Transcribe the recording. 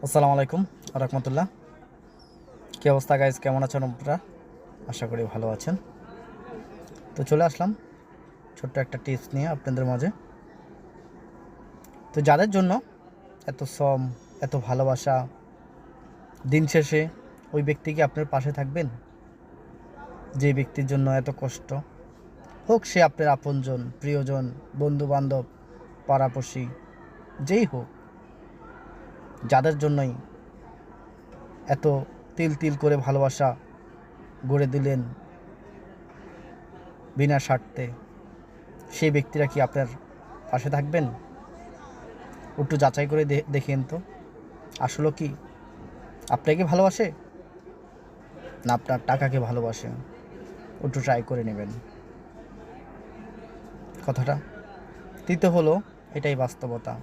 আসসালামু আলাইকুম রহমতুল্লাহ। কী অবস্থা গাইজ, কেমন আছেন আপনারা? আশা করি ভালো আছেন। তো চলে আসলাম ছোট্ট একটা টিপস নিয়ে আপনাদের মাঝে। তো যাদের জন্য এত শ্রম, এত ভালোবাসা, দিন শেষে ওই ব্যক্তি কি আপনার পাশে থাকবেন? যে ব্যক্তির জন্য এত কষ্ট, হোক সে আপনার আপনজন, প্রিয়জন, বন্ধুবান্ধব, পাড়াপড়শি, যেই হোক, যাদের জন্যই এত তিল তিল করে ভালোবাসা গড়ে দিলেন বিনা স্বার্থে, সেই ব্যক্তিরা কি আপনার পাশে থাকবেন? একটু যাচাই করে দেখেন তো, আসলে কি আপনাকে ভালোবাসে না আপনার টাকাকে ভালোবাসে? একটু ট্রাই করে নেবেন কথাটা। তৃতীয় হলো, এটাই বাস্তবতা।